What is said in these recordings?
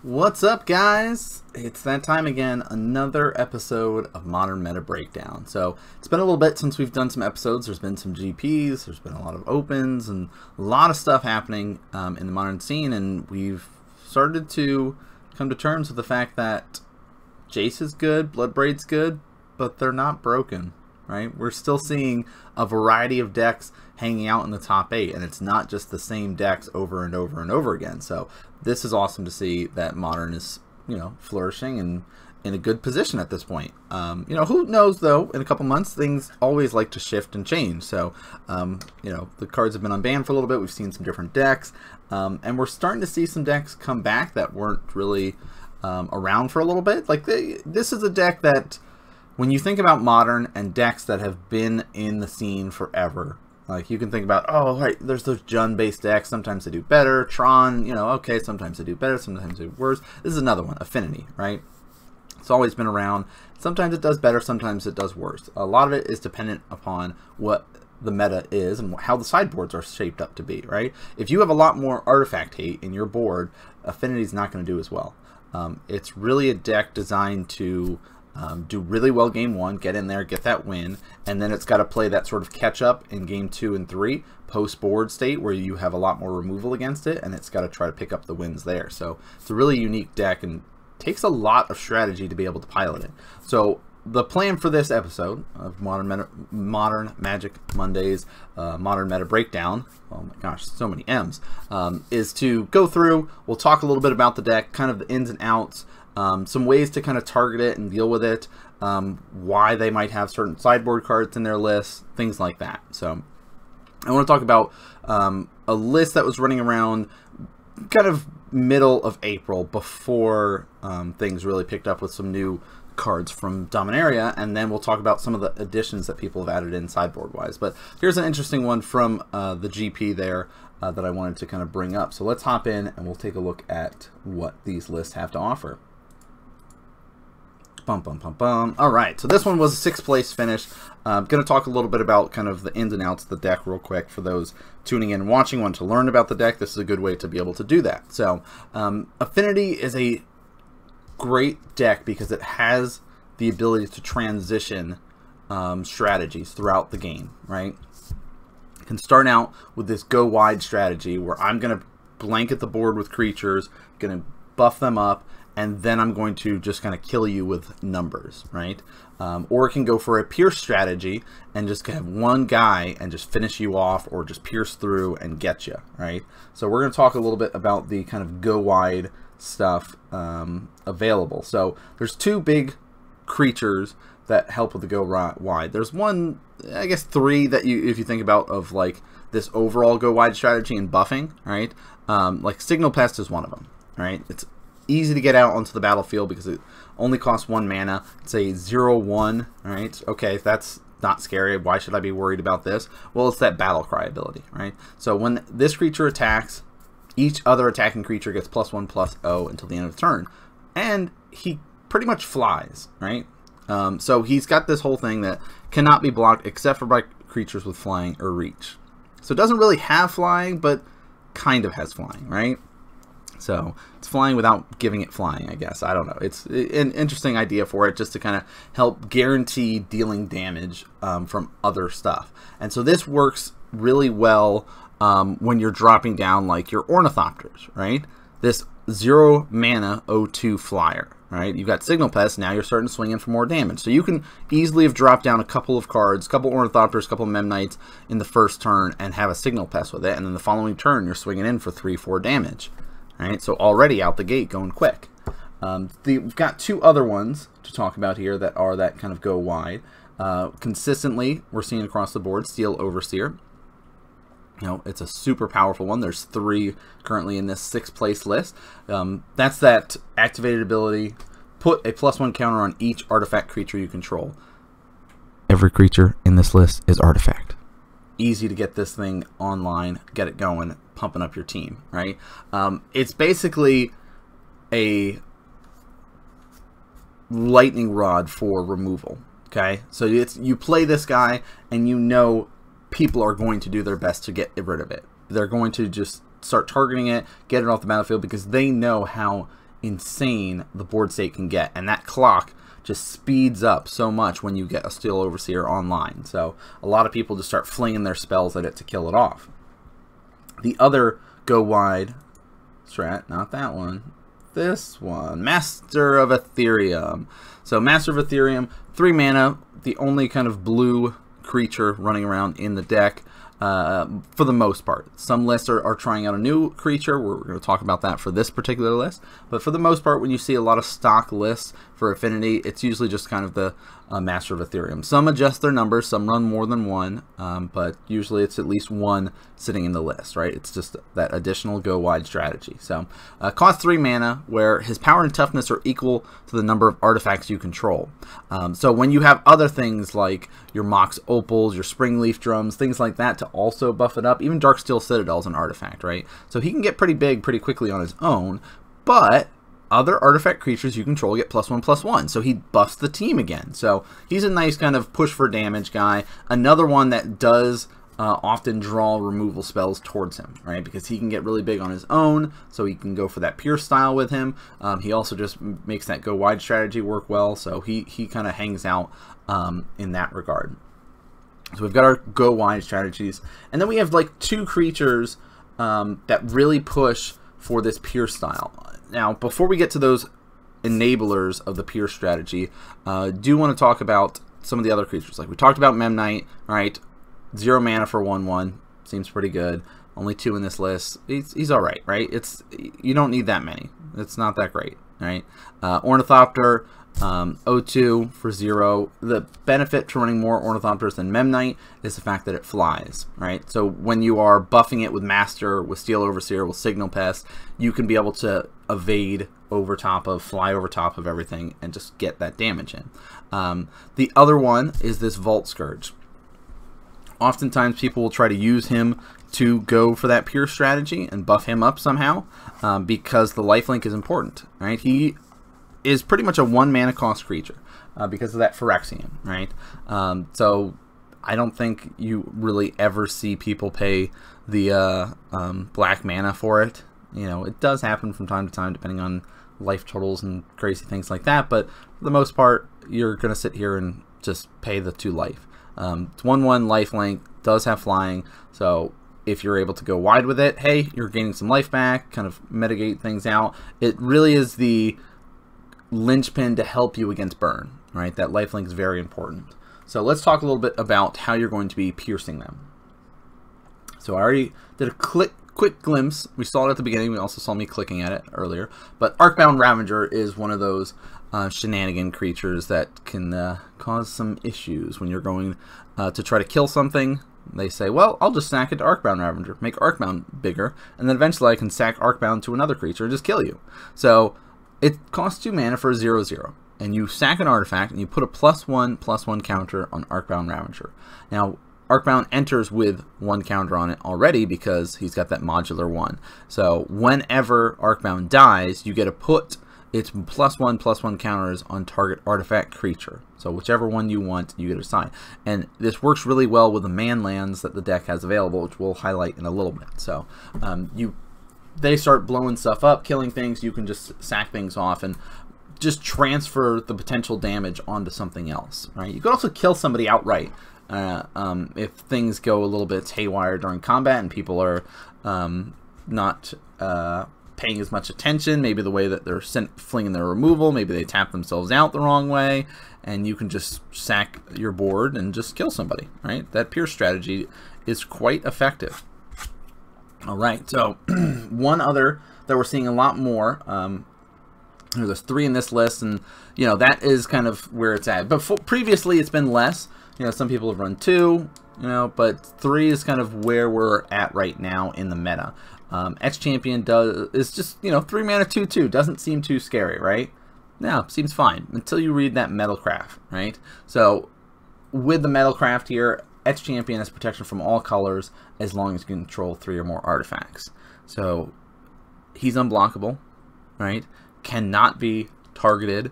What's up, guys? It's that time again, another episode of Modern Meta Breakdown. So it's been a little bit since we've done some episodes. There's been some GPs, there's been a lot of opens, and a lot of stuff happening in the modern scene, and we've started to come to terms with the fact that Jace is good, Bloodbraid's good, but they're not broken, right? We're still seeing a variety of decks hanging out in the top 8, and it's not just the same decks over and over and over again. So this is awesome to see that Modern is, flourishing and in a good position at this point. Who knows, though, in a couple months, things always like to shift and change. So, the cards have been unbanned for a little bit. We've seen some different decks, and we're starting to see some decks come back that weren't really around for a little bit. Like, this is a deck that, when you think about Modern and decks that have been in the scene forever, like, you can think about, oh, right, there's those Jund-based decks. Sometimes they do better. Tron, okay, sometimes they do better. Sometimes they do worse. This is another one, Affinity, right? It's always been around. Sometimes it does better. Sometimes it does worse. A lot of it is dependent upon what the meta is and how the sideboards are shaped up to be, right? If you have a lot more artifact hate in your board, Affinity's not going to do as well. It's really a deck designed to do really well game 1, get in there, get that win, and then it's got to play that sort of catch up in game 2 and 3 post board state where you have a lot more removal against it, and it's got to try to pick up the wins there. So it's a really unique deck and takes a lot of strategy to be able to pilot it. So the plan for this episode of Modern Magic Mondays, Modern Meta Breakdown, oh my gosh, so many M's, is to go through, we'll talk a little bit about the deck, kind of the ins and outs, some ways to kind of target it and deal with it, why they might have certain sideboard cards in their list, things like that. So I want to talk about a list that was running around kind of middle of April before things really picked up with some new cards from Dominaria, and then we'll talk about some of the additions that people have added in sideboard wise. But here's an interesting one from the GP there that I wanted to kind of bring up. So let's hop in and we'll take a look at what these lists have to offer. All right, so this one was a 6th place finish. I'm going to talk a little bit about kind of the ins and outs of the deck real quick for those tuning in and watching, want to learn about the deck. This is a good way to be able to do that. So Affinity is a great deck because it has the ability to transition strategies throughout the game, right? You can start out with this go wide strategy where I'm going to blanket the board with creatures, going to buff them up, and then I'm going to just kind of kill you with numbers, right? Or it can go for a pierce strategy and just have one guy and just finish you off, or just pierce through and get you, right? So we're going to talk a little bit about the kind of go wide stuff available. So there's 2 big creatures that help with the go wide. There's one, I guess 3 that if you think about of like this overall go wide strategy and buffing, right? Like Signal Pest is one of them, right? It's easy to get out onto the battlefield because it only costs 1 mana. It's a 0/1, right? Okay, that's not scary. Why should I be worried about this? Well, it's that battle cry ability, right? So when this creature attacks, each other attacking creature gets +1/+0 until the end of the turn, and he pretty much flies, right? So he's got this whole thing that cannot be blocked except for by creatures with flying or reach. So it doesn't really have flying, but kind of has flying, right? So it's flying without giving it flying, I guess. I don't know. It's an interesting idea for it, just to kind of help guarantee dealing damage from other stuff. And so this works really well when you're dropping down like your Ornithopters, right? This 0 mana O2 flyer, right? You've got Signal Pest, now you're starting to swing in for more damage. So you can easily have dropped down a couple of cards, a couple Ornithopters, a couple Memnites in the first turn and have a Signal Pest with it, and then the following turn you're swinging in for 3-4 damage. Right, so already out the gate going quick. We've got 2 other ones to talk about here that are that kind of go wide. Consistently, we're seeing across the board Steel Overseer. It's a super powerful one. There's 3 currently in this 6th place list. That's that activated ability. Put a +1 counter on each artifact creature you control. Every creature in this list is artifact. Easy to get this thing online, get it going, pumping up your team, right? It's basically a lightning rod for removal, okay? So you play this guy and people are going to do their best to get rid of it. They're going to just start targeting it, get it off the battlefield, because they know how insane the board state can get, and that clock just speeds up so much when you get a Steel Overseer online. So a lot of people just start flinging their spells at it to kill it off. The other go wide strat, not that one, this one, Master of Ethereum. So Master of Ethereum, 3 mana, the only kind of blue creature running around in the deck. For the most part. Some lists are trying out a new creature. We're going to talk about that for this particular list. But for the most part, when you see a lot of stock lists for Affinity, it's usually just kind of the Master of Ethereum. Some adjust their numbers, some run more than one, but usually it's at least one sitting in the list, right? It's just that additional go wide strategy. So cost 3 mana, where his power and toughness are equal to the number of artifacts you control. So when you have other things like your Mox Opals, your Springleaf Drums, things like that to also buff it up, even Darksteel Citadel is an artifact, right? So he can get pretty big pretty quickly on his own, but other artifact creatures you control get +1/+1, so he buffs the team again. So he's a nice kind of push for damage guy. Another one that does often draw removal spells towards him, right? Because he can get really big on his own, so he can go for that pure style with him. He also just makes that go wide strategy work well, so he kind of hangs out in that regard. So we've got our go wide strategies, and then we have like 2 creatures that really push for this pure style. Now, before we get to those enablers of the pure strategy, do want to talk about some of the other creatures. Like we talked about Memnite, right? 0 mana for 1/1 seems pretty good. Only 2 in this list. He's all right, right? You don't need that many. It's not that great, right? Ornithopter, 0/2 for 0. The benefit to running more Ornithopters than Memnite is the fact that it flies, right? So when you are buffing it with Master, with Steel Overseer, with Signal Pest, you can be able to evade over top of, fly over top of everything and just get that damage in. The other one is this Vault Scourge. Oftentimes people will try to use him to go for that pure strategy and buff him up somehow because the lifelink is important, right? He is pretty much a 1 mana cost creature because of that Phyrexian, right? So I don't think you really ever see people pay the black mana for it. You know, it does happen from time to time depending on life totals and crazy things like that, but for the most part, you're going to sit here and just pay the 2 life. It's 1/1 lifelink, does have flying, so if you're able to go wide with it, hey, you're gaining some life back, kind of mitigate things out. It really is the linchpin to help you against burn, right? That lifelink is very important. So let's talk a little bit about how you're going to be piercing them. So I already did a quick glimpse. We saw it at the beginning. We also saw me clicking at it earlier. But Arcbound Ravager is one of those shenanigan creatures that can cause some issues when you're going to try to kill something. They say, well, I'll just sack it to Arcbound Ravager, make Arcbound bigger, and then eventually I can sack Arcbound to another creature and just kill you. So it costs 2 mana for a 0/0, and you sack an artifact and you put a +1/+1 counter on Arcbound Ravager. Now, Arcbound enters with 1 counter on it already because he's got that modular 1. So whenever Arcbound dies, you get to put its +1/+1 counters on target artifact creature. So whichever one you want, you get to assign. And this works really well with the man lands that the deck has available, which we'll highlight in a little bit. So they start blowing stuff up, killing things, you can just sack things off and just transfer the potential damage onto something else, right? You could also kill somebody outright if things go a little bit haywire during combat and people are not paying as much attention, maybe the way that they're flinging their removal, maybe they tap themselves out the wrong way, and you can just sack your board and just kill somebody, right? That pure strategy is quite effective. All right, so one other that we're seeing a lot more, there's 3 in this list, and you know that is kind of where it's at. But previously it's been less. You know, some people have run 2, you know, but 3 is kind of where we're at right now in the meta. X-Champion is just, you know, 3 mana 2/2, doesn't seem too scary, right? No, seems fine until you read that Metalcraft, right? So with the Metalcraft here, X-Champion has protection from all colors as long as you control 3 or more artifacts. So he's unblockable, right? Cannot be targeted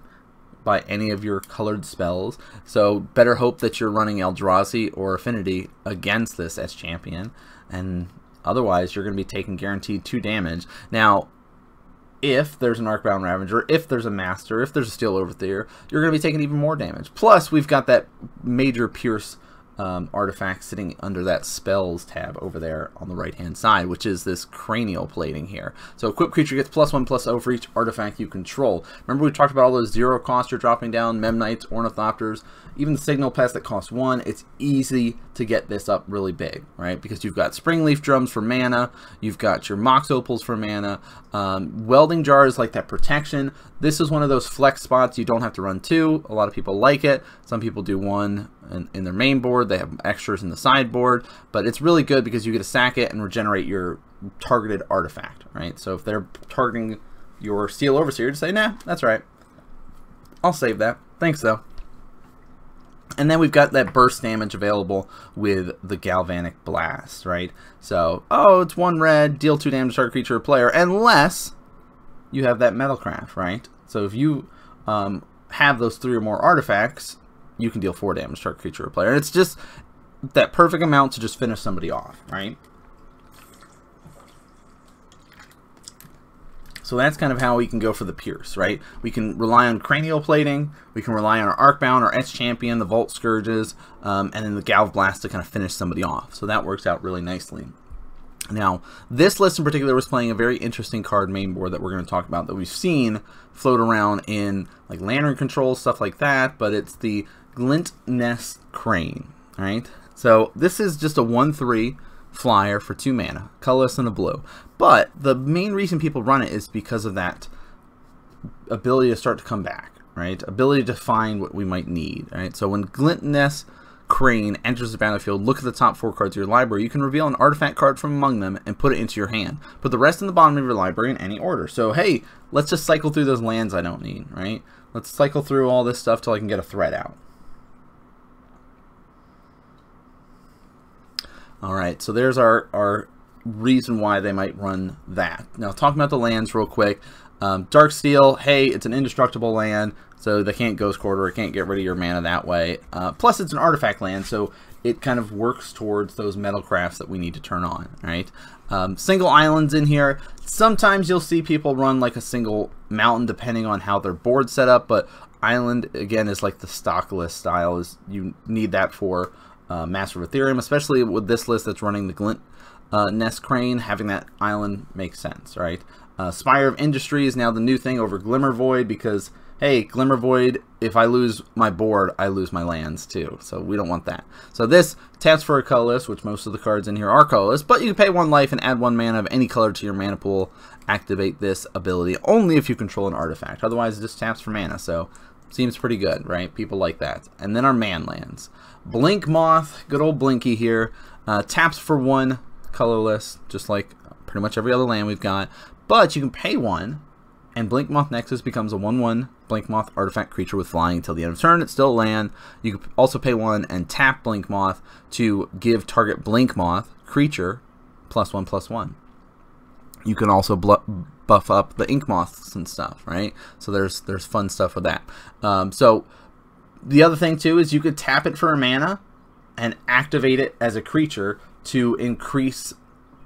by any of your colored spells. So better hope that you're running Eldrazi or Affinity against this X-Champion, and otherwise you're going to be taking guaranteed 2 damage. Now, if there's an Arcbound Ravager, if there's a Master, if there's a Steel Overseer, you're going to be taking even more damage. Plus, we've got that major Pierce artifact sitting under that Spells tab over there on the right-hand side, which is this Cranial Plating here. So equipped creature gets +1/+0 for each artifact you control. Remember we talked about all those 0 cost you're dropping down, Memnites, Ornithopters, even the Signal Pest that costs 1. It's easy to get this up really big, right? Because you've got Springleaf Drums for mana, you've got your Mox Opals for mana, Welding Jars like that protection. This is one of those flex spots you don't have to run 2. A lot of people like it. Some people do 1 in their main board. They have extras in the sideboard, but it's really good because you get to sack it and regenerate your targeted artifact, right? So if they're targeting your Steel Overseer, just say, nah, that's right. I'll save that. Thanks, though. And then we've got that burst damage available with the Galvanic Blast, right? So, oh, it's 1 red, deal 2 damage to target creature or player, unless you have that Metalcraft, right? So if you have those 3 or more artifacts, you can deal 4 damage to target creature or player. And it's just that perfect amount to just finish somebody off, right? So that's kind of how we can go for the Pierce, right? We can rely on Cranial Plating, we can rely on our Arcbound, our Etch Champion, the Vault Scourges, and then the Galv Blast to kind of finish somebody off. So that works out really nicely. Now, this list in particular was playing a very interesting card main board that we're going to talk about that we've seen float around in like Lantern Control, stuff like that, but it's the Glint Nest Crane, right? So this is just a 1/3 flyer for 2 mana, colorless and a blue. But the main reason people run it is because of that ability to start to come back, right? Ability to find what we might need, right? So when Glint Nest Crane enters the battlefield, look at the top 4 cards of your library. You can reveal an artifact card from among them and put it into your hand. Put the rest in the bottom of your library in any order. So hey, let's just cycle through those lands I don't need, right? Let's cycle through all this stuff till I can get a threat out. Alright, so there's our reason why they might run that. Now, talking about the lands real quick. Darksteel, hey, it's an indestructible land, so they can't Ghost Quarter, it can't get rid of your mana that way. Plus, it's an artifact land, so it kind of works towards those metal crafts that we need to turn on, right? Single islands in here. Sometimes you'll see people run like a single mountain depending on how their board's set up, but island, again, is like the stock list style. Is you need that for Master of Ethereum, especially with this list that's running the Glint Nest Crane. Having that island makes sense, right? Spire of Industry is now the new thing over Glimmer Void because, hey, Glimmer Void, if I lose my board, I lose my lands too. So we don't want that. So this taps for a colorless, which most of the cards in here are colorless, but you can pay 1 life and add 1 mana of any color to your mana pool. Activate this ability only if you control an artifact. Otherwise, it just taps for mana. So seems pretty good, right? People like that. And then our man lands. Blink Moth, good old Blinky here. Taps for 1 colorless, just like pretty much every other land we've got. But you can pay 1, and Blink Moth Nexus becomes a 1/1 Blink Moth artifact creature with flying until the end of turn. It's still a land. You can also pay 1 and tap Blink Moth to give target Blink Moth creature +1/+1. You can also buff up the Ink Moths and stuff, right? So there's fun stuff with that. So the other thing too is you could tap it for a mana and activate it as a creature to increase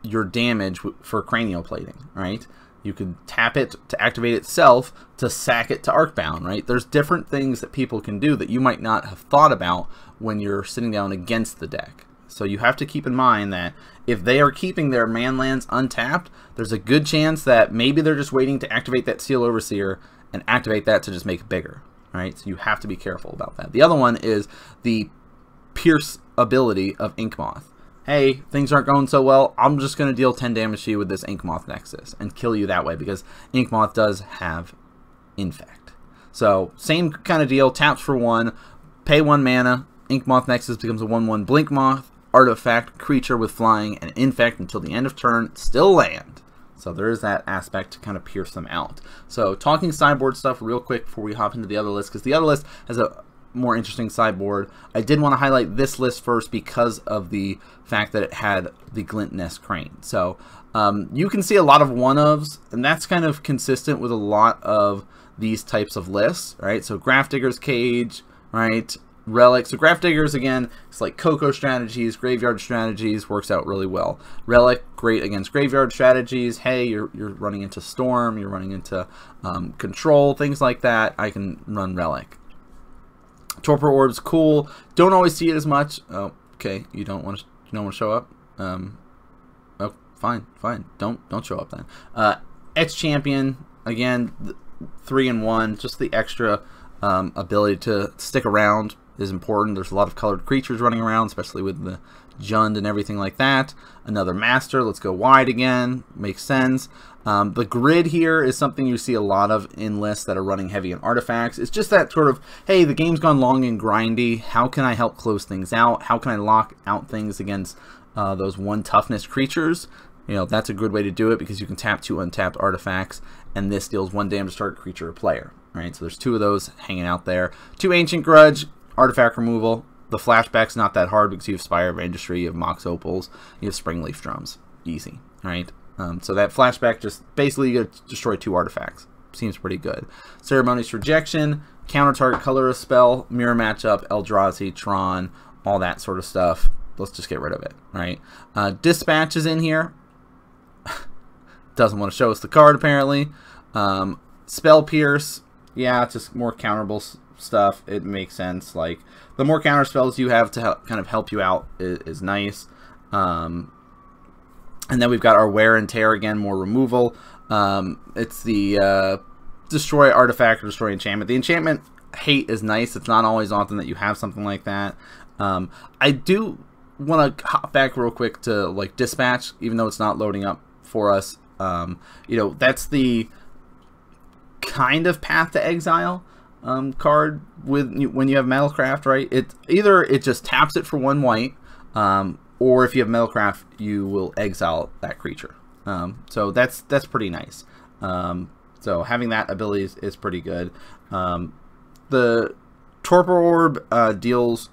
your damage for Cranial Plating, right? You could tap it to activate itself to sack it to Arcbound, right? There's different things that people can do that you might not have thought about when you're sitting down against the deck. So you have to keep in mind that if they are keeping their man lands untapped, there's a good chance that maybe they're just waiting to activate that Steel Overseer and activate that to just make it bigger, right? So you have to be careful about that. The other one is the Pierce ability of Ink Moth. Hey, things aren't going so well, I'm just going to deal 10 damage to you with this Ink Moth Nexus and kill you that way because Ink Moth does have Infect. So, same kind of deal, taps for 1, pay 1 mana, Ink Moth Nexus becomes a 1/1 Blink Moth, artifact, creature with flying, and Infect until the end of turn, still land. So there is that aspect to kind of pierce them out. So, talking sideboard stuff real quick before we hop into the other list, because the other list has a more interesting sideboard. I did want to highlight this list first because of the fact that it had the Glint Nest Crane. So you can see a lot of one-ofs, and that's kind of consistent with a lot of these types of lists, right? So Grafdigger's Cage, right? Relic. So Grafdiggers, again, it's like Coco strategies, graveyard strategies, works out really well. Relic, great against graveyard strategies. Hey, you're running into Storm, you're running into Control, things like that. I can run Relic. Torpor Orb's cool. Don't always see it as much. Oh, okay. You don't want to show up. Oh, fine. Don't show up then. Etch Champion, again, 3-in-1. Just the extra ability to stick around is important. There's a lot of colored creatures running around, especially with the Jund and everything like that. Another Master. Let's go wide again. Makes sense. The grid here is something you see a lot of in lists that are running heavy in artifacts. It's just that sort of, hey, the game's gone long and grindy. How can I help close things out? How can I lock out things against those 1 toughness creatures? You know, that's a good way to do it because you can tap 2 untapped artifacts, and this deals 1 damage to target creature or player. Right, so there's 2 of those hanging out there. 2 Ancient Grudge, artifact removal. The flashback's not that hard because you have Spire of Industry, you have Mox Opals, you have Springleaf Drums. Easy, right? So that flashback just basically you get to destroy 2 artifacts. Seems pretty good. Ceremonious Rejection, counter target colorless spell, mirror matchup, Eldrazi, Tron, all that sort of stuff. Let's just get rid of it, right? Dispatch is in here. Doesn't want to show us the card apparently. Spell Pierce, yeah, it's just more counterable stuff. It makes sense. Like the more counter spells you have to kind of help you out is nice. And then we've got our Wear and Tear again, more removal. It's the destroy artifact or destroy enchantment. The enchantment hate is nice. It's not always often that you have something like that. I do want to hop back real quick to like Dispatch, even though it's not loading up for us. You know, that's the kind of Path to Exile card with when you have Metalcraft, right? It either it just taps it for 1 white, or if you have Metalcraft, you will exile that creature. So that's pretty nice. So having that ability is pretty good. The Torpor Orb deals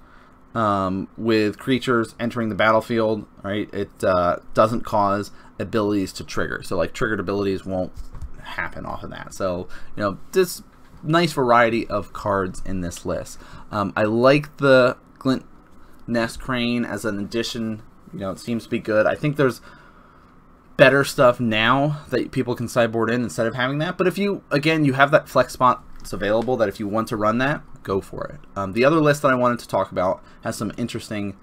with creatures entering the battlefield, right? It doesn't cause abilities to trigger. So like triggered abilities won't happen off of that. So, you know, this nice variety of cards in this list. I like the Glint Nest Crane as an addition. You know, it seems to be good. I think there's better stuff now that people can sideboard in instead of having that. But if you, again, you have that flex spot available that if you want to run that, go for it. The other list that I wanted to talk about has some interesting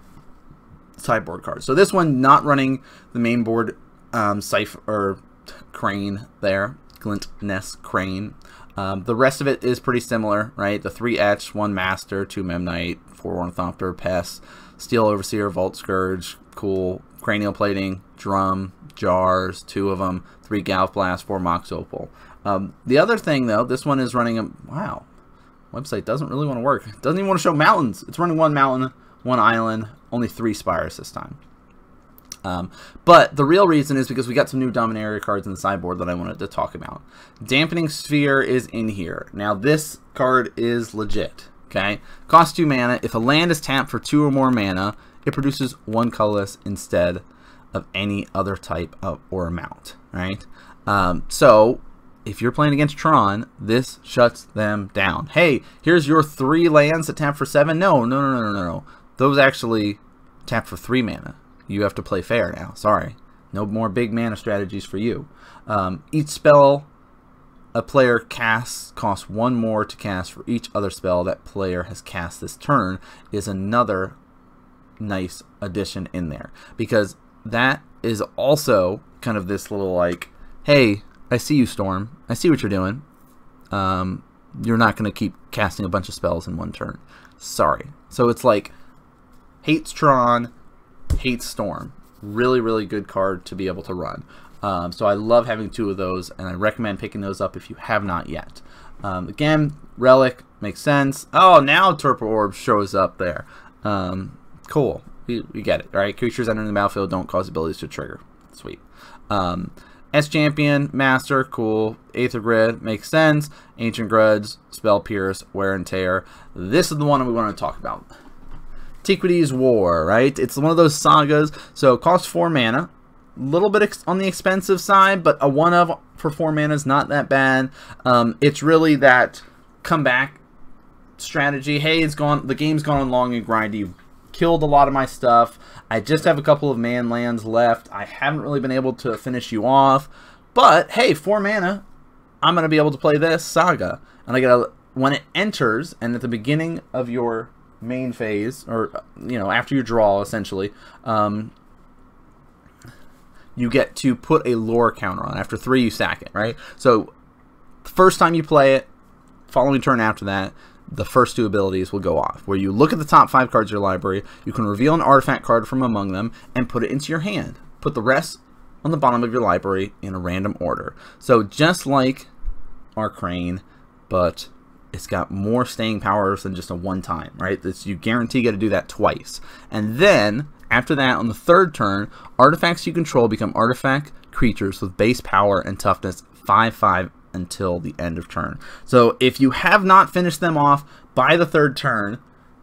sideboard cards. So this one not running the main board Cypher or Crane there, Glint Nest Crane. The rest of it is pretty similar, right? The 3 Etch, 1 Master, 2 Memnite, 4 Ornithopter, Pest, Steel Overseer, Vault Scourge, cool. Cranial Plating, Drum, Jars, 2 of them, 3 Galv Blast, 4 Mox Opal. The other thing, though, this one is running a... Wow. Website doesn't really want to work. It doesn't even want to show mountains. It's running 1 mountain, 1 island, only 3 spires this time. But the real reason is because we got some new Dominaria cards in the sideboard that I wanted to talk about. Dampening Sphere is in here. Now, this card is legit, okay? Costs 2 mana. If a land is tapped for 2 or more mana, it produces 1 colorless instead of any other type of or amount, right? So if you're playing against Tron, this shuts them down. Hey, here's your 3 lands that tap for 7. No. Those actually tap for 3 mana. You have to play fair now. Sorry. No more big mana strategies for you. Each spell a player casts costs 1 more to cast for each other spell that player has cast this turn is another nice addition in there. Because that is also kind of this little like, hey, I see you, Storm. I see what you're doing. You're not going to keep casting a bunch of spells in 1 turn. Sorry. So it's like, hates Tron, hates Storm. Really, really good card to be able to run. So I love having 2 of those, and I recommend picking those up if you have not yet. Again, Relic makes sense. Oh, now Torpor Orb shows up there. Cool. We get it, right? Creatures entering the battlefield don't cause abilities to trigger. Sweet. S Champion, Master, cool. Aether Grid, makes sense. Ancient Grudge, Spell Pierce, Wear and Tear. This is the one we want to talk about. Antiquities War, right? It's one of those sagas, so it costs 4 mana. A little bit on the expensive side, but a 1-of for 4 mana is not that bad. It's really that comeback strategy. Hey, the game's gone on long and grindy. You killed a lot of my stuff. I just have a couple of man lands left. I haven't really been able to finish you off. But hey, 4 mana, I'm gonna be able to play this Saga, and I gotta, when it enters and at the beginning of your main phase, or after your draw, essentially, you get to put a lore counter on. After 3, you sack it, right? So the first time you play it, following turn after that, the first 2 abilities will go off, where you look at the top 5 cards of your library, you can reveal an artifact card from among them and put it into your hand. Put the rest on the bottom of your library in a random order. So just like Arcane, but it's got more staying powers than just a one-time, right? You guarantee you got to do that twice. And then, after that, on the 3rd turn, artifacts you control become artifact creatures with base power and toughness 5/5 until the end of turn. So if you have not finished them off by the 3rd turn,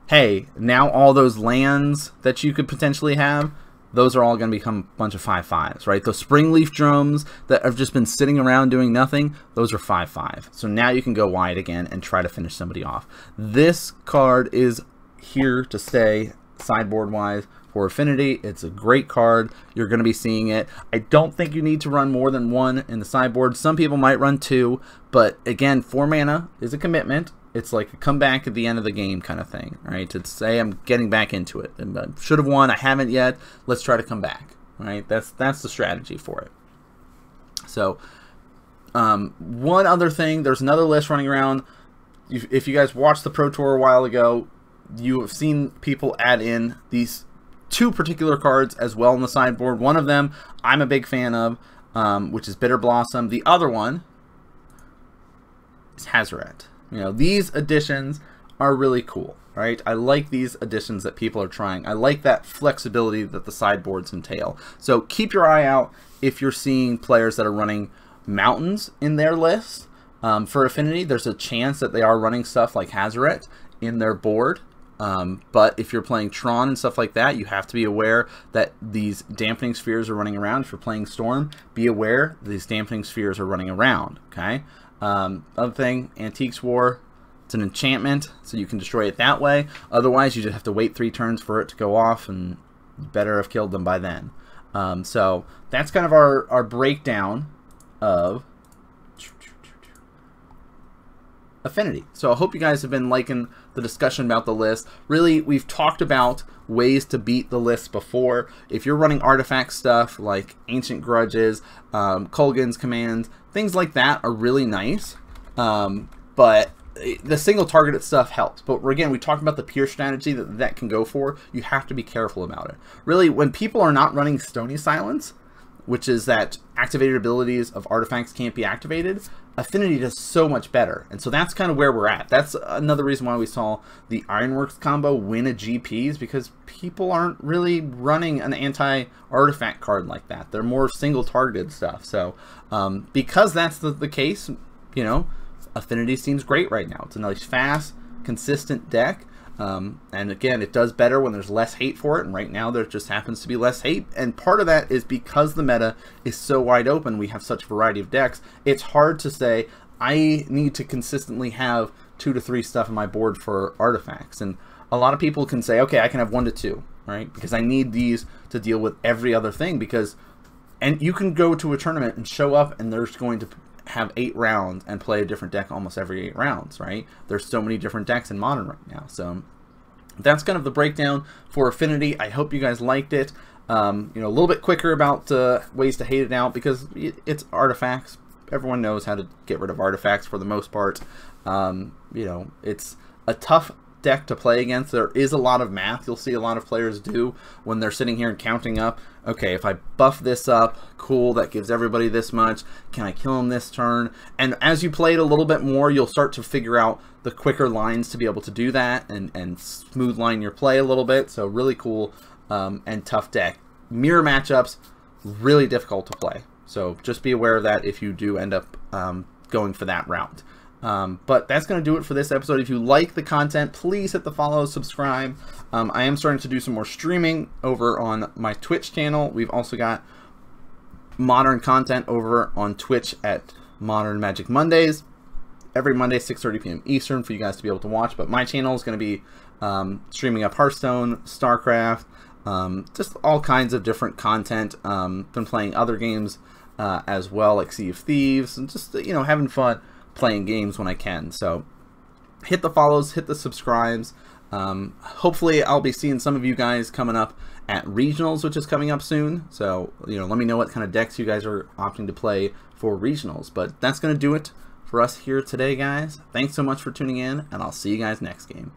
hey, now all those lands that you could potentially have, those are all going to become a bunch of 5/5s, right? Those Springleaf Drones that have just been sitting around doing nothing, those are 5/5. So now you can go wide again and try to finish somebody off. This card is here to stay sideboard-wise for Affinity. It's a great card. You're going to be seeing it. I don't think you need to run more than 1 in the sideboard. Some people might run 2, but again, 4 mana is a commitment. It's like a comeback at the end of the game kind of thing, right? To say I'm getting back into it. And I should have won. I haven't yet. Let's try to come back, right? That's the strategy for it. So, one other thing. There's another list running around. If you guys watched the Pro Tour a while ago, you have seen people add in these 2 particular cards as well in the sideboard. One of them I'm a big fan of, which is Bitter Blossom. The other one is Hazoret. These additions are really cool, right? I like these additions that people are trying. I like that flexibility that the sideboards entail. So keep your eye out if you're seeing players that are running mountains in their lists. For Affinity, there's a chance that they are running stuff like Hazoret in their board. But if you're playing Tron and stuff like that, you have to be aware that these dampening spheres are running around. If you're playing Storm, be aware these dampening spheres are running around, okay? Other thing, Antiques War, it's an enchantment, so you can destroy it that way. Otherwise, you just have to wait 3 turns for it to go off, and you better have killed them by then. So that's kind of our breakdown of Affinity. So I hope you guys have been liking the discussion about the list. Really, we've talked about ways to beat the list before. If you're running artifact stuff like Ancient Grudges, Kolgan's Commands, things like that are really nice. But the single targeted stuff helps. But again, we talked about the pure strategy that can go for. You have to be careful about it. Really, when people are not running Stony Silence, which is that activated abilities of artifacts can't be activated, Affinity does so much better. And so that's kind of where we're at. That's another reason why we saw the Ironworks combo win a GPs, because people aren't really running an anti-artifact card like that. They're more single-targeted stuff. So because that's the case, Affinity seems great right now. It's a nice, fast, consistent deck. And again, it does better when there's less hate for it, and right now there just happens to be less hate, and part of that is because the meta is so wide open, we have such a variety of decks, it's hard to say, I need to consistently have 2 to 3 stuff on my board for artifacts, and a lot of people can say, okay, I can have 1 to 2, right, because I need these to deal with every other thing, and you can go to a tournament and show up, and there's going to have 8 rounds and play a different deck almost every 8 rounds, right? There's so many different decks in Modern right now. So that's kind of the breakdown for Affinity. I hope you guys liked it. A little bit quicker about ways to hate it out, because it's artifacts. Everyone knows how to get rid of artifacts for the most part. It's a tough deck to play against. There is a lot of math you'll see a lot of players do when they're sitting here and counting up, okay, if I buff this up, cool, that gives everybody this much, can I kill him this turn? And as you play it a little bit more, you'll start to figure out the quicker lines to be able to do that and smooth line your play a little bit. So really cool and tough deck. Mirror matchups, really difficult to play, so just be aware of that if you do end up going for that route. But that's going to do it for this episode. If you like the content, please hit the follow, subscribe. I am starting to do some more streaming over on my Twitch channel. We've also got Modern content over on Twitch at Modern Magic Mondays. every Monday, 6:30 p.m. Eastern for you guys to be able to watch. But my channel is going to be streaming up Hearthstone, StarCraft, just all kinds of different content. Been playing other games as well, like Sea of Thieves, and just, you know, having fun playing games when I can. So hit the follows, hit the subscribes. Hopefully I'll be seeing some of you guys coming up at regionals, which is coming up soon. So, you know, let me know what kind of decks you guys are opting to play for regionals. But that's going to do it for us here today, guys. Thanks so much for tuning in, and I'll see you guys next game.